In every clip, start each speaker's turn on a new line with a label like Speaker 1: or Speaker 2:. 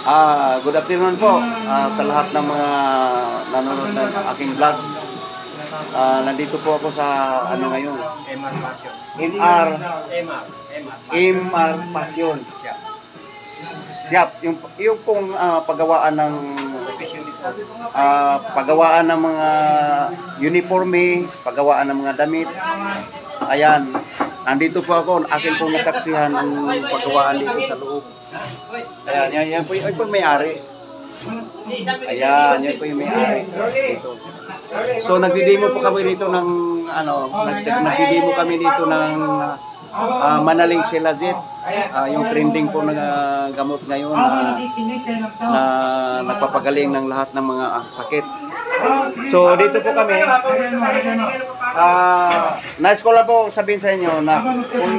Speaker 1: Good afternoon po sa lahat ng mga nanonood ng aking vlog. Nandito po ako sa ano ngayon? MR Passion. Shop. Yung pong paggawaan ng mga uniforme, paggawaan ng mga damit. Ayan. Nandito po ako, akin pong nasaksihan ang paggawaan dito sa loob. Ayan, yan po yung may-ari. Ayan, yan po yung may-ari. So, nagdi-demo po kami dito ng, nagdi-demo kami dito ng Manaling Silajit. Yung trending po ng gamot ngayon na nagpapagaling ng lahat ng mga sakit. So, dito po kami. Nais ko lang po sabihin sa inyo na kung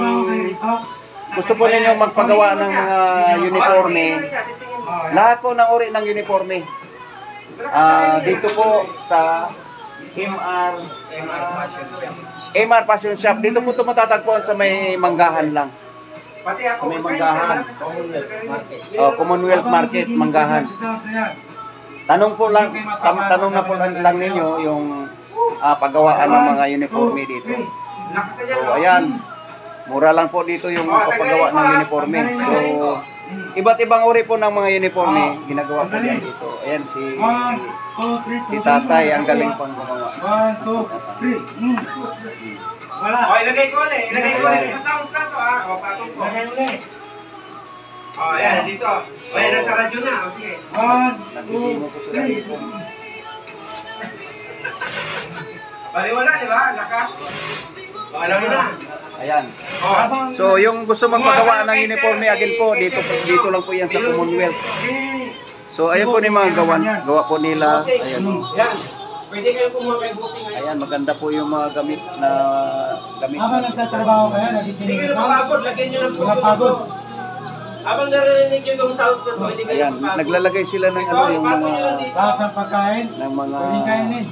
Speaker 1: gusto po ninyo magpagawa ng mga uniforme, lahat po ng uri ng uniforme, dito po sa MR Passion Shop. Dito po ito matatagpuan sa may Manggahan lang. Sa may Manggahan. Commonwealth Market, Manggahan. Tanong na po lang ninyo yung paggawaan ng mga uniforme dito. So, ayan. Mura lang po dito yung papagawa ng uniforme. So, iba't ibang uri po ng mga uniforme ginagawa po diyan dito. Ayan, si tatay, ang galing pang gumawa.
Speaker 2: 1, 2, 3. Wala. O, ilagay ko ulit. Ilagay ko ulit. Sa sounds ka to, ha? O, patong ko. Ilagay ulit. O, ayan, dito. O, ayan, nasa radyo na. O, sige. 1, 2, 3. Baliwala, di ba? Lakas. O, alam mo na.
Speaker 1: Ayan. So, yung gusto magpagawa ng uniforme agad po, dito lang po yan sa Commonwealth. So, ayan po yung mga gawa po nila. Ayan.
Speaker 2: Pwede kayo kumuha kay Bossing ngayon.
Speaker 1: Ayan, maganda po yung mga gamit.
Speaker 3: Habang nagtatrabaho kayo,
Speaker 2: hindi kayo napapagod, lagyan nyo ng puso. Habang narinig nyo itong sounds na to, hindi kayo
Speaker 1: ayan,
Speaker 2: napapagod.
Speaker 1: naglalagay sila ng yung mga
Speaker 3: lahat ng pagkain,
Speaker 1: ng mga
Speaker 3: pwedeng kainin.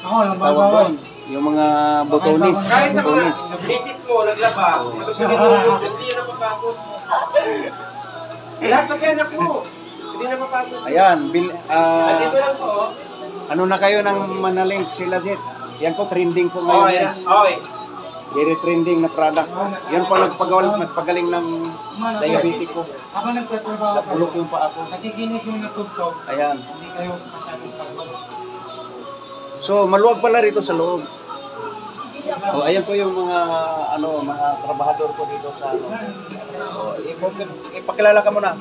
Speaker 3: Ako, lang
Speaker 1: tawag
Speaker 3: babawas.
Speaker 1: doon, yung mga botonis.
Speaker 2: Kahit sa mga misis mo, naglaba, hindi nyo napapagod. Lahat pagkain mo, hindi napapagod.
Speaker 1: Ayan,
Speaker 2: dito lang po,
Speaker 1: ano na kayo ng Manaling Silajit? Yan po, trending po
Speaker 2: oh,
Speaker 1: ngayon.
Speaker 2: yeah. Okay.
Speaker 1: Very trending na product. Yan po nagpagaling ng diabetic ko.
Speaker 3: Habang nagtatrabaho kayo,
Speaker 1: Napulok yung pa ako.
Speaker 3: nakikinig yung natugtog,
Speaker 1: Ayan.
Speaker 3: hindi kayo masyadong pagod.
Speaker 1: So, maluwag pala rito sa loob. Oh, ayan po yung mga mga trabahador ko dito sa ipakilala ka muna.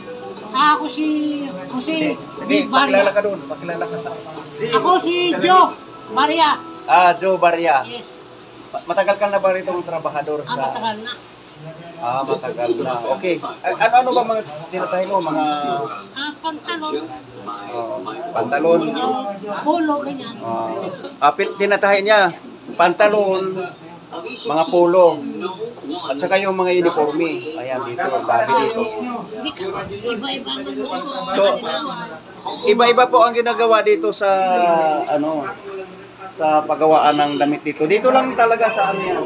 Speaker 4: Ako si
Speaker 1: Hindi, pakilala ka doon. Pakilala ka.
Speaker 4: Ako si Joe Maria.
Speaker 1: Joe Barria.
Speaker 4: Yes.
Speaker 1: Matagal ka na ba rito ng trabahador sa...
Speaker 4: Matagal na.
Speaker 1: Matagal na. Okay. Ano ba mga tinatahin mo? Mga
Speaker 4: Pantalon.
Speaker 1: pantalon.
Speaker 4: Polo, ganyan.
Speaker 1: Tinatahin niya. Pantalon, mga polo. At saka yung mga uniforme. Ayan dito. Babi dito.
Speaker 4: Hindi ka, iba-iba na mo.
Speaker 1: So, iba-iba po ang ginagawa dito sa sa paggawaan ng damit dito. Dito lang talaga sa ano yan.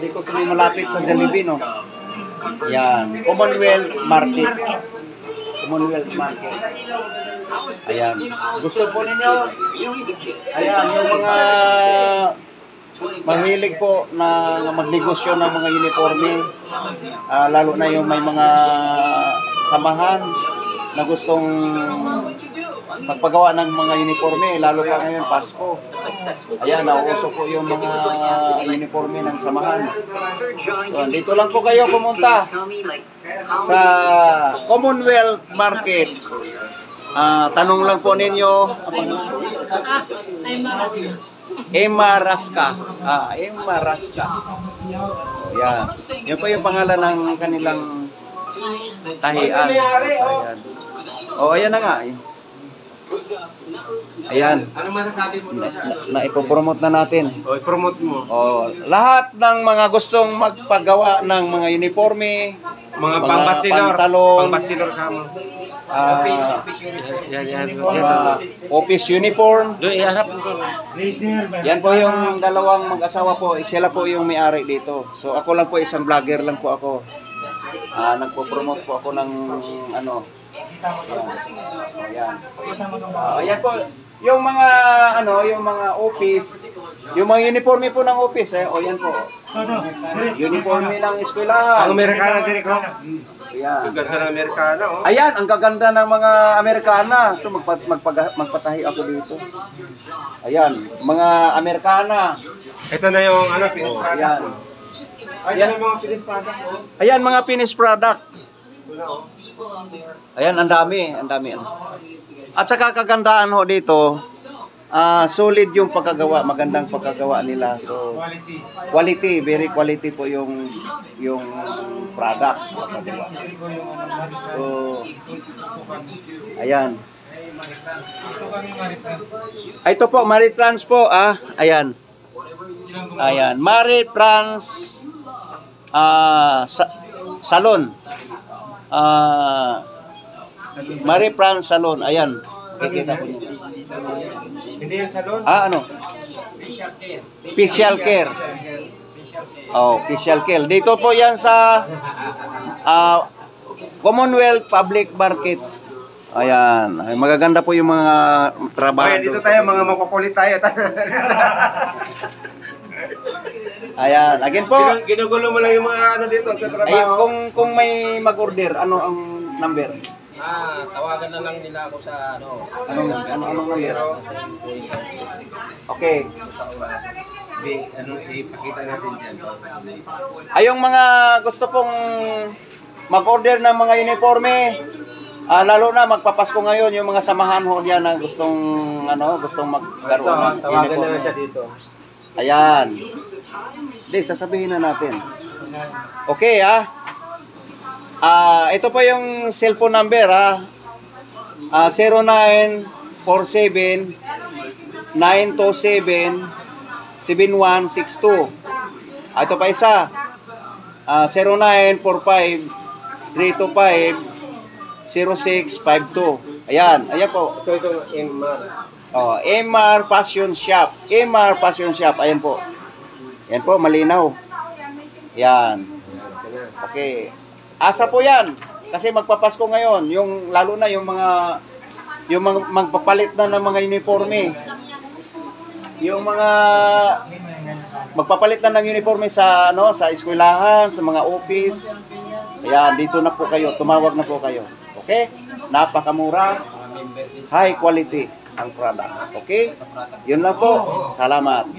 Speaker 1: Dito sa may malapit sa Jollibee, no? Yan. Commonwealth Market. Commonwealth Market. Ayan. Gusto po ninyo? Ayan, yung mga mahilig po na magnegosyo ng mga uniforme. Lalo na yung may mga samahan na gustong magpagawa ng mga uniforme, lalo pa ngayon Pasko. Ayan, nauuso po yung mga uniforme ng samahan. So, dito lang po kayo pumunta sa Commonwealth Market. Tanong lang po ninyo.
Speaker 4: Ay, marami.
Speaker 1: Emma Rasca. Emma Rasca. Ayan. Yan po yung pangalan ng kanilang tahian. Ayan. Ayan na nga. Ayan.
Speaker 2: Ano masasabi mo doon?
Speaker 1: Ipopromote na natin.
Speaker 2: O, i-promote mo.
Speaker 1: Lahat ng mga gustong magpagawa ng mga uniforme,
Speaker 2: Mga pang-bachelor.
Speaker 1: pantalon,
Speaker 2: Pang-bachelor ka mo.
Speaker 1: office uniform.
Speaker 2: Doon, iharap mo.
Speaker 1: Yan po yung dalawang mag-asawa po. Sila po yung may-ari dito. So ako lang po, isang vlogger lang po ako. Nagpo-promote po ako ng Ayan. Ayan po. Yung mga yung mga office, yung mga uniforme po ng office o yan po. Uniforme ng eskwelahan.
Speaker 2: Ang Amerikana din ko.
Speaker 1: Ayan.
Speaker 2: Ang ganda ng Amerikana, oh.
Speaker 1: Ayan, ang gaganda ng mga Amerikana. So magpatahi ako dito. Ayan, mga Amerikana.
Speaker 2: Ito na yung finished product.
Speaker 1: Ayan.
Speaker 2: Ayan yung mga finished product, oh.
Speaker 1: Ayan mga finished product.
Speaker 2: Ito na, oh.
Speaker 1: Ayan, ang dami. At saka kagandaan ho dito, solid yung pagkagawa, magandang pagkagawa nila. So, quality, very quality po yung product. So, ayan. Ito po, Maritrans po, ayan. Ayan, Maritrans Salon. Maritrans Salon, ayan. Kikita po niyo.
Speaker 2: Hindi yung salon?
Speaker 1: Ano? Facial care. Oh, facial care. Dito po yan sa Commonwealth Public Market. Ayan. Ay, magaganda po yung mga trabaho.
Speaker 2: Ayan, dito tayo, mga makukulit tayo.
Speaker 1: Ayan. Again po.
Speaker 2: Ginugulo mo lang yung mga dito,
Speaker 1: Ay,
Speaker 2: katrabaho.
Speaker 1: kung may mag-order, ano ang number?
Speaker 5: Tawagan na lang nila ako sa
Speaker 1: Anong number? Okay.
Speaker 2: Ipakita natin dyan.
Speaker 1: Ay, yung mga gusto pong mag-order ng mga uniforme, lalo na magpapasko ngayon, yung mga samahan ho diyan na gustong maglaro ng
Speaker 2: Tawagan na
Speaker 1: uniforme.
Speaker 2: lang siya dito.
Speaker 1: Ayan. Hindi, sasabihin na natin. Okay, ito po yung cellphone number, 0947-927-7162. Ito pa isa, 0945-325-0652. Ayan po.
Speaker 2: Ito MR.
Speaker 1: MR Fashion Shop. MR Fashion Shop. Ayan po. Yan po, malinaw. Yan. Okay. Asa po yan. Kasi magpapasko ngayon. Lalo na yung mga magpapalit na ng mga uniforme. Yung mga magpapalit na ng uniforme sa eskwelahan, sa mga office. Ayan, dito na po kayo. Tumawag na po kayo. Okay? Napakamura. High quality ang product. Okay? Yun lang po. Salamat.